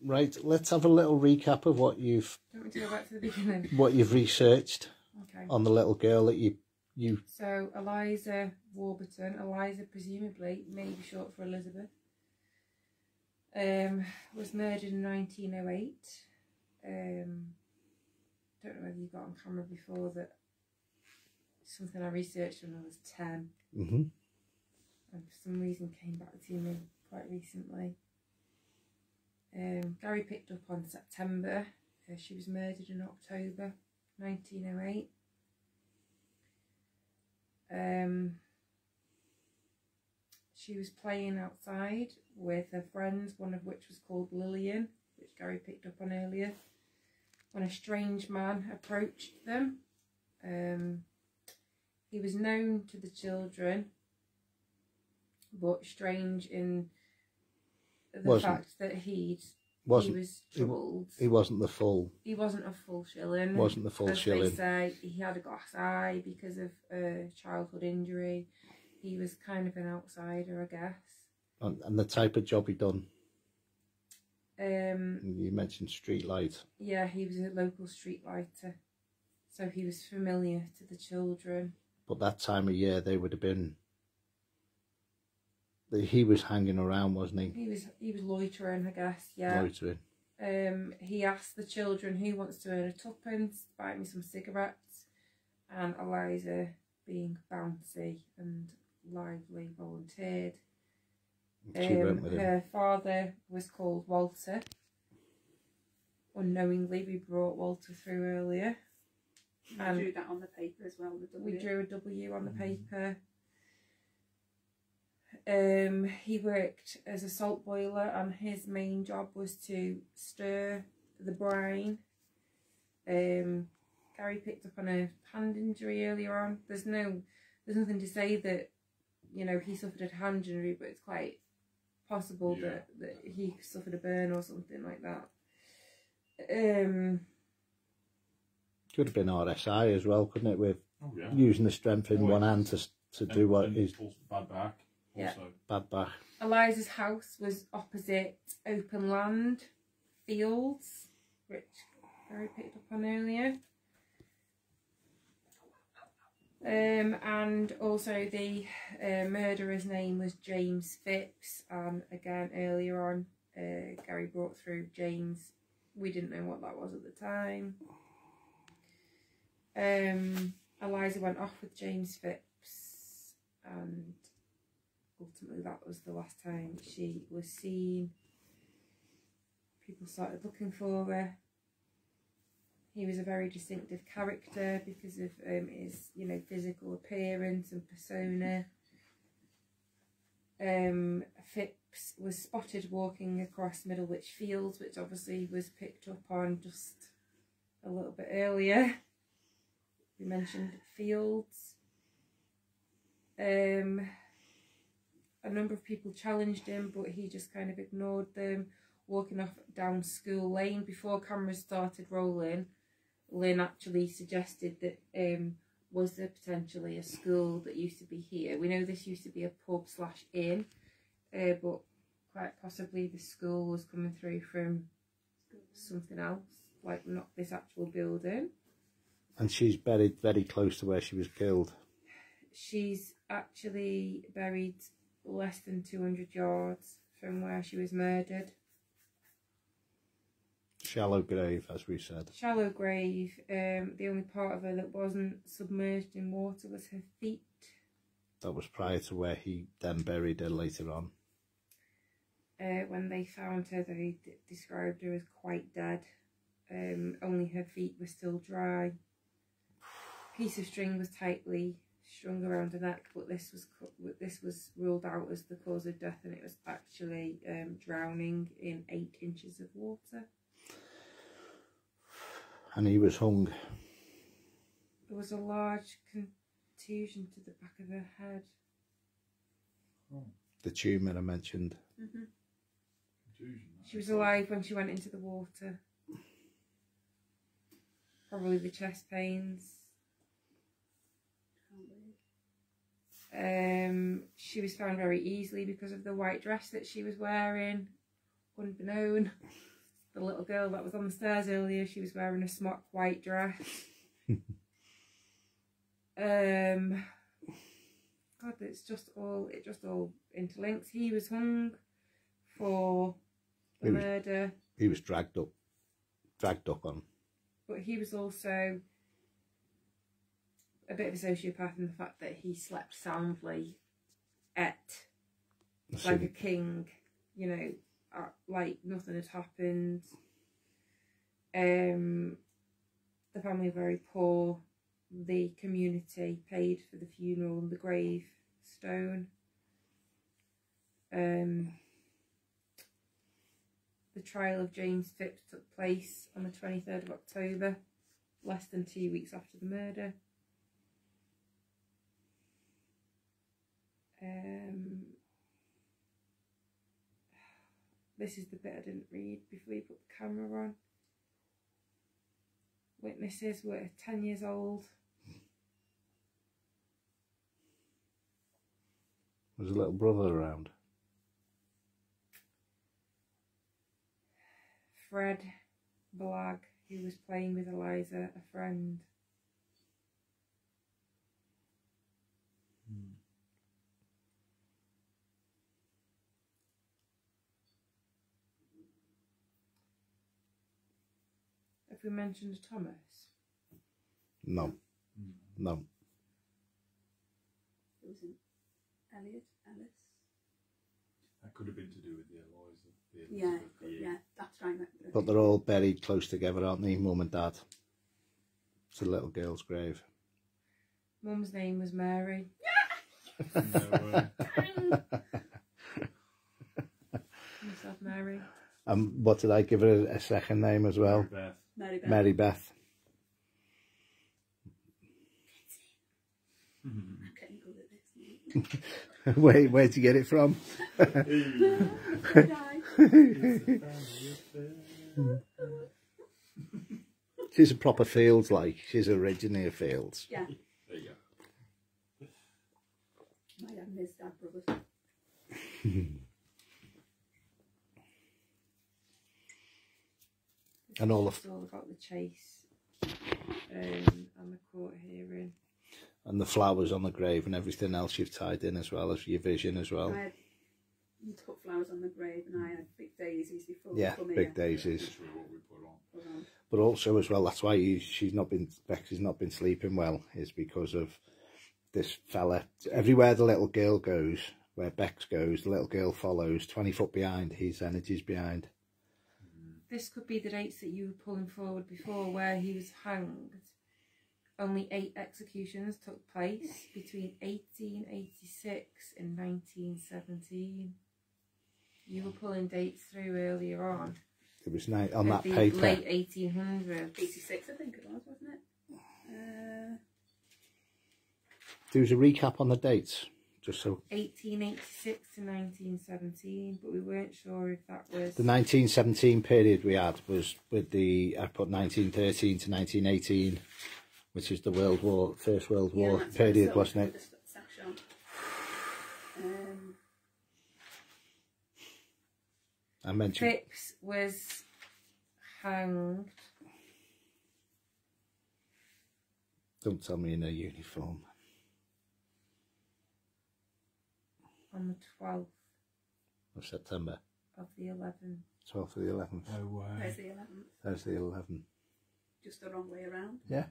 Right, let's have a little recap of what you've... Do you want me to go back to the beginning? What you've researched Okay. on the little girl that you... So, Eliza Warburton, Eliza presumably, maybe short for Elizabeth, was murdered in 1908. Don't know whether you got on camera before that. Something I researched when I was 10. Mm-hmm. And for some reason came back to me quite recently. Gary picked up on September. She was murdered in October 1908. She was playing outside with her friends, one of which was called Lillian, which Gary picked up on earlier, when a strange man approached them. He was known to the children, but strange in the fact that he was troubled. He wasn't the full... He wasn't a full shilling. Wasn't the full shilling. They say he had a glass eye because of a childhood injury. He was kind of an outsider, I guess. And the type of job he done? You mentioned street light. Yeah, he was a local street lighter. So he was familiar to the children. But that time of year they would have been... He was hanging around, wasn't he? He was loitering, I guess, yeah. Loitering. He asked the children, who wants to earn a tuppence, buy me some cigarettes, and Eliza, being bouncy and lively, volunteered. She went with him. Her father was called Walter. Unknowingly, we brought Walter through earlier. We drew that on the paper as well. We drew a W on the paper. He worked as a salt boiler, and his main job was to stir the brine. Gary picked up on a hand injury earlier on. There's nothing to say that, you know, he suffered a hand injury, but it's quite possible that he suffered a burn or something like that. Could have been RSI as well, couldn't it? With using the strength in one hand to do what is bad back. Yeah. Also. Bad back. Eliza's house was opposite open land, fields, which Gary picked up on earlier. And also the murderer's name was James Phipps, and again earlier on Gary brought through James. We didn't know what that was at the time. Eliza went off with James Phipps, and ultimately that was the last time she was seen. People started looking for her. He was a very distinctive character because of his, you know, physical appearance and persona. Phipps was spotted walking across Middlewich Fields, which obviously was picked up on just a little bit earlier. We mentioned fields. A number of people challenged him, but he just kind of ignored them, walking off down School Lane. Before cameras started rolling, Lynn actually suggested that was there potentially a school that used to be here. We know this used to be a pub/inn, but quite possibly the school was coming through from something else, like not this actual building. And she's buried very close to where she was killed. She's actually buried less than 200 yards from where she was murdered. Shallow grave, as we said. Shallow grave. The only part of her that wasn't submerged in water was her feet. That was prior to where he then buried her later on. When they found her, they described her as quite dead. Only her feet were still dry. A piece of string was tightly strung around her neck, but this was ruled out as the cause of death, and it was actually drowning in 8 inches of water. And he was hung. There was a large contusion to the back of her head. The tumour I mentioned. Mm-hmm. She was alive when she went into the water. Probably the chest pains. She was found very easily because of the white dress that she was wearing, unbeknown. The little girl that was on the stairs earlier, she was wearing a smock white dress. God, it just all interlinks. He was hung for the murder. He was dragged up on. But he was also a bit of a sociopath in the fact that he slept soundly, ate like a king, you know, like nothing had happened. The family were very poor. The community paid for the funeral and the gravestone. The trial of James Phipps took place on the 23rd of October, less than 2 weeks after the murder. This is the bit I didn't read before you put the camera on. Witnesses were 10 years old. Was a little brother around? Fred Blagg, who was playing with Eliza, a friend. Have we mentioned Thomas? No. No. It was an Elliot, Alice. That could have been to do with the Eliza. Yeah, that's right. But they're all buried close together, aren't they, Mum and Dad? It's a little girl's grave. Mum's name was Mary. No, Myself, Mary. What did I give her a second name as well? Mary Beth. Mary Beth. Mary Beth. I'm getting good at this now. Where'd you get it from? She's a proper Fields, like. She's originally a Fields. Yeah. There you go. My dad and his dad brothers. And all It's all about the chase and the court hearing. And the flowers on the grave and everything else you've tied in as well as your vision as well. You put flowers on the grave and I had big daisies before. Yeah, we come big here. daisies. Literally what we put on. But also as well, that's why Bexy's not been sleeping well, is because of this fella. Everywhere the little girl goes, where Bex goes, the little girl follows 20 foot behind, his energy's behind. This could be the dates that you were pulling forward before, where he was hanged. Only 8 executions took place between 1886 and 1917. You were pulling dates through earlier on. It was on that the paper. Late 1800s. 86, I think it was, wasn't it? There was a recap on the dates, just so. 1886 to 1917, but we weren't sure if that was... The 1917 period we had was with I put 1913 to 1918, which is the First World War period, wasn't it? I mentioned Phipps was hanged. Don't tell me in a uniform. On the 12th Of September. of the 11th. 12th of the 11th. No way. There's the 11th. There's the 11th. Just the wrong way around. Yeah.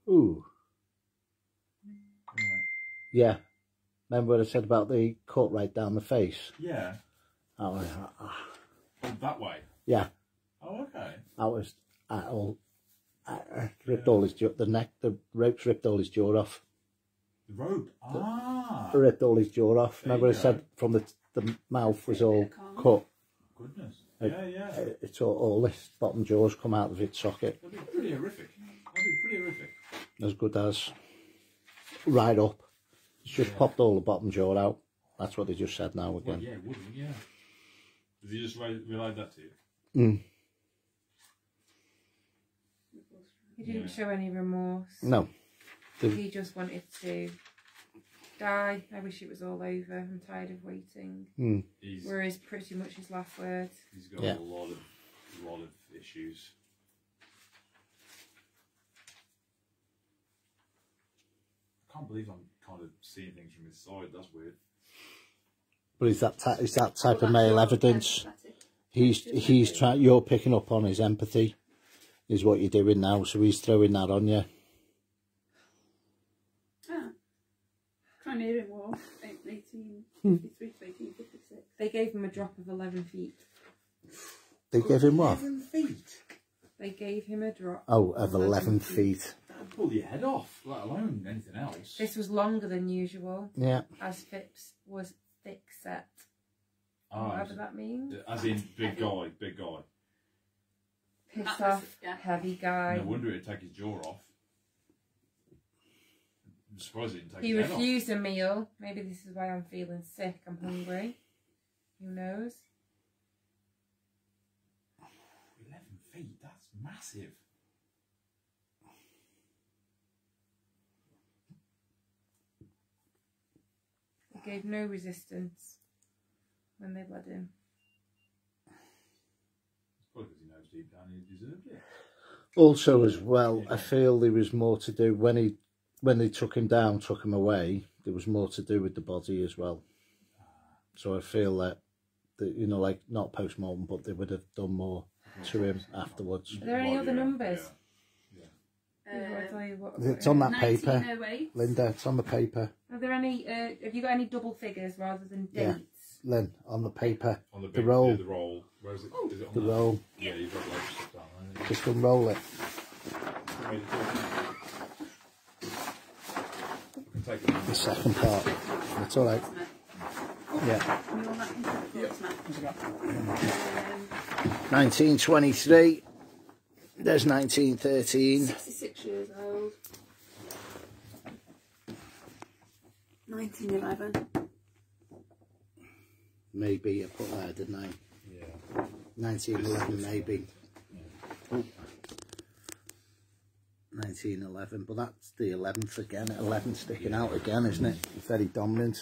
Ooh. Right. Yeah. Remember what I said about the cut right down the face? Yeah. Oh, Oh, that way. yeah. Oh, okay. Ripped all his jaw, the ropes ripped all his jaw off. The rope. Ah. Ripped all his jaw off. There Remember you I said go. from the mouth was all cut. Goodness. Yeah, yeah. It's all this bottom jaw's come out of its socket. That'd be pretty horrific. That'd be pretty horrific. As good as right up. It's just popped all the bottom jaw out. That's what they just said now again. Well, yeah, it wouldn't, yeah. Did he just relay that to you? Mm. He didn't show any remorse. No. He just wanted to die. I wish it was all over. I'm tired of waiting. Were his pretty much his last words. He's got Yeah. a lot of issues. I can't believe I'm kind of seeing things from his side. That's weird. But is that type of male evidence? He's trying. You're picking up on his empathy, is what you're doing now. So he's throwing that on you. Crimean War, 1853 to 1856. They gave him a drop of 11 feet. They gave him what? 11 feet. They gave him a drop. Oh, of 11 feet. That'd pull your head off, let alone anything else. This was longer than usual, Yeah. as Phipps was thick set. Ah, Whatever that means. as in big guy, big guy. Piss That was- off, yeah. heavy guy. No wonder it'd take his jaw off. I'm surprised it didn't take He his head off. refused a meal. Maybe this is why I'm feeling sick. I'm hungry. Who knows? 11 feet, that's massive. He gave no resistance when they bled him. It's probably because he knows deep down he deserved it. Also, as well, I feel there was more to do when they took him down, took him away. There was more to do with the body as well. So I feel that you know, like not post-mortem, but they would have done more to him afterwards. Are there any other numbers? Uh, I'll tell you what. It's on that paper, 1908. Linda. It's on the paper, Are there any? Have you got any double figures rather than Yeah. dates? Lynn. On the paper, On the the big, roll, yeah, the roll. Where is it? Is it on the roll. Yeah, you've got loads of stuff down there. Just unroll it. I can take it. The second part. It's all right. Yeah. You want that into the box, Matt? 1923. There's 1913. 66 years old. 1911. Maybe I put there, didn't I? Yeah. 1911, maybe. Oh. 1911, but that's the 11th again. 11 sticking out again, isn't it? Very dominant.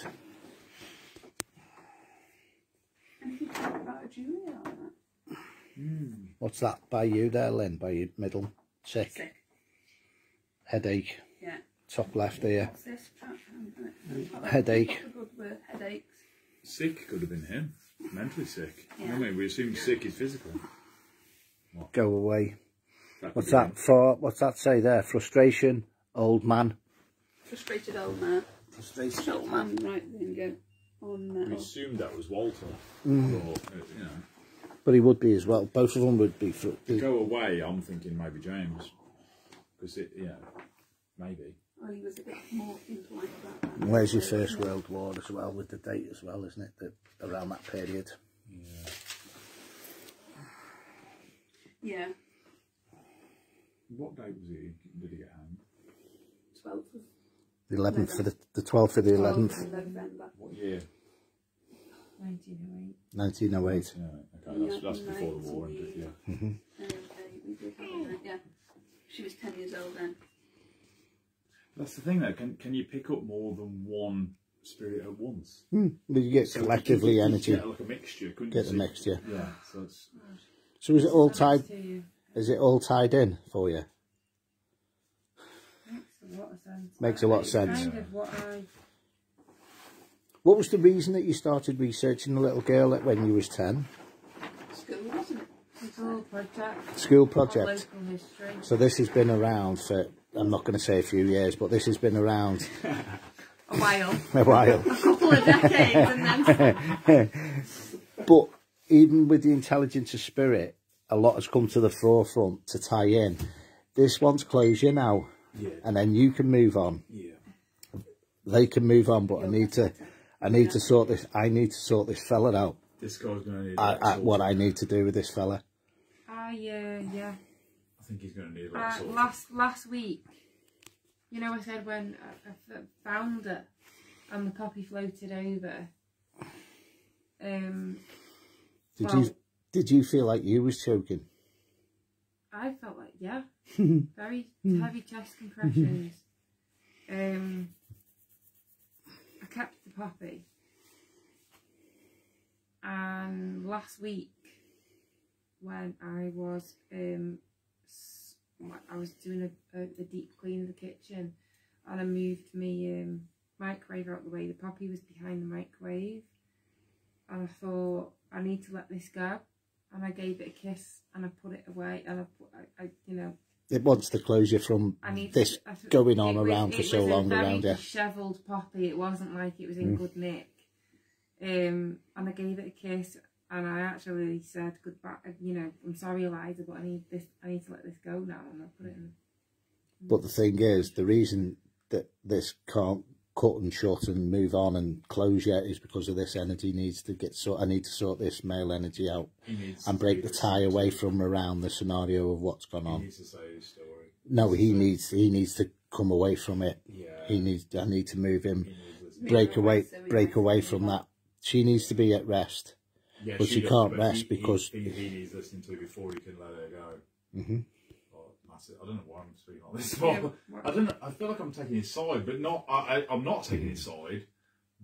Anything to talk about a Julia on that? What's that by you there, Lynn? By your middle? Sick. Sick. Headache. Yeah. Top left ear. What's this? Headache. Good word, headaches. Sick could have been him. Mentally sick. Yeah. I mean, we assume sick is physical. Go away. That could What's be that him. for? What's that say there? Frustration. Old man. Frustrated old man. Frustrated Old man, right, there you go. On We there. assumed that was Walter. Or, you know. But he would be as well. Both of them would be. Go away, I'm thinking maybe James. Because, maybe. Oh, he was a bit more impolite about that. Where's your First World War as well, with the date as well, isn't it? Around that period. Yeah. Yeah. What date was he? Did he get home? 12th of The 11th for the 12th for the 11th. November. What year? 1908. 1908. Yeah, okay, that's before the war ended, yeah. We did have that, yeah. She was 10 years old then. That's the thing though, can you pick up more than one spirit at once? But you get So collectively you could energy. get like a mixture, couldn't Get you? the mixture. Yeah, so it's... So is it all tied? To you. Is it all tied in for you? Makes a lot of sense. Makes a lot of sense. Kind of what I. What was the reason that you started researching the little girl when you was 10? School, wasn't it? School project. School of project. Local history. So this has been around for, I'm not going to say a few years, but this has been around A while. a while. A couple of decades and then... But even with the intelligence of spirit, a lot has come to the forefront to tie in. This one's closure now, and then you can move on. Yeah. They can move on, but I need to sort this. I need to sort this fella out. This guy's going to need What I need to do with this fella. Yeah. I think he's going to need like sort of... Last week, you know, I said when I found it and the copy floated over. Did you feel like you was choking? I felt like very heavy chest compressions. Poppy. And last week, when I was doing a deep clean of the kitchen, and I moved my microwave out the way, the Poppy was behind the microwave, and I thought, I need to let this go, and I gave it a kiss, and I put it away, and I you know, it wants the closure from this going on around for so long around you. It was a very dishevelled Poppy. It wasn't like it was in good nick. And I gave it a kiss, and I actually said goodbye. You know, I'm sorry, Eliza, but I need to let this go now. And I put it in. But the thing is, the reason that this can't cut and shut and move on and close yet is because of this energy needs to get I need to sort this male energy out and break the tie away from around the scenario of what's gone on. He needs to say his story. No, he needs to come away from it. Yeah. I need to move him, break away from that. She needs to be at rest, Yeah, but she can't rest because he needs listening to before he can let her go. Mm-hmm. I don't know why I'm speaking on this. But I don't know. I feel like I'm taking his side, but not. I'm not taking his side.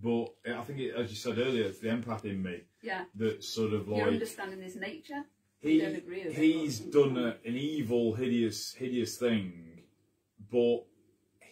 But I think, as you said earlier, it's the empath in me. Yeah. That sort of like. You're understanding his nature. You don't agree with he's it. done an evil, hideous thing, but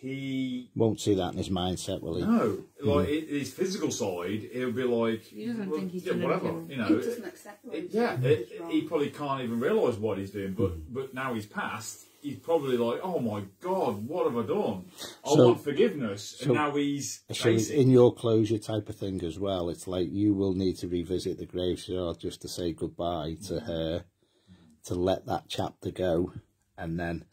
he won't see that in his mindset, will he? No, like his physical side, he'll be like, He doesn't think he's doing whatever. You know, He doesn't accept what he probably can't even realise what he's doing. But now he's passed. He's probably like, oh my God, what have I done? I want forgiveness, and now he's chasing. In your closure type of thing as well, it's like you will need to revisit the graveyard just to say goodbye to her, to let that chapter go, and then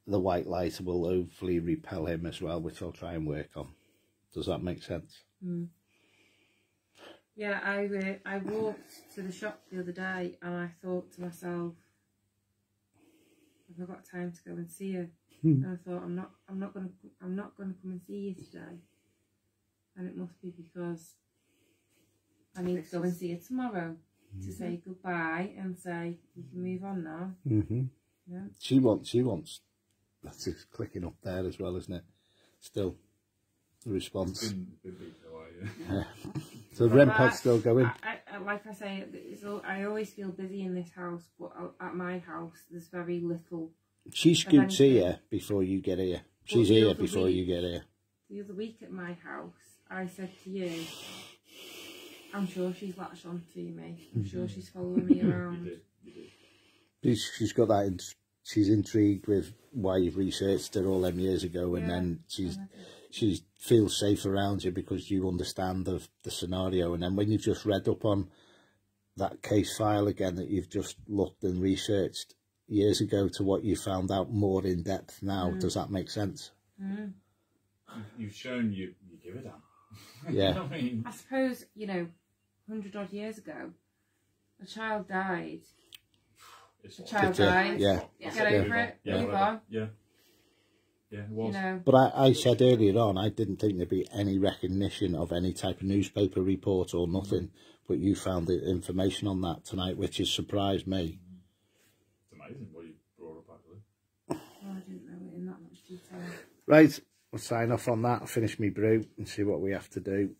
the white light will hopefully repel him as well, which I'll try and work on. Does that make sense? Mm. Yeah, I walked to the shop the other day, and I thought to myself, have I got time to go and see her? And I thought, I'm not gonna come and see you today. And it must be because I need to go and see her tomorrow to say goodbye and say you can move on now. Mm-hmm. Yeah. She wants. That's just clicking up there as well, isn't it? Still, the response. Been beaten away, yeah. So the REM pod's still going. I like I say, I always feel busy in this house, but at my house there's very little. She scoots here before you get here. She's here before you get here. The other week at my house, I said to you, I'm sure she's latched on to me. I'm sure she's following me around. She's got that. She's intrigued with why you've researched her all them years ago, and then she feels safe around you because you understand the scenario. And then when you've just read up on that case file again that you've just looked and researched years ago to what you found out more in depth now, does that make sense? Mm. You've shown you give a damn. Yeah. You know what I mean? I suppose, 100 odd years ago, a child died. A child died. Yeah. Get over it. Move on. Yeah. Yeah, it was. But I said earlier on, I didn't think there'd be any recognition of any type of newspaper report or nothing. But you found the information on that tonight, which has surprised me. It's amazing what you brought up, actually. Oh, I didn't know it in that much detail. Right, we'll sign off on that. I'll finish me brew and see what we have to do.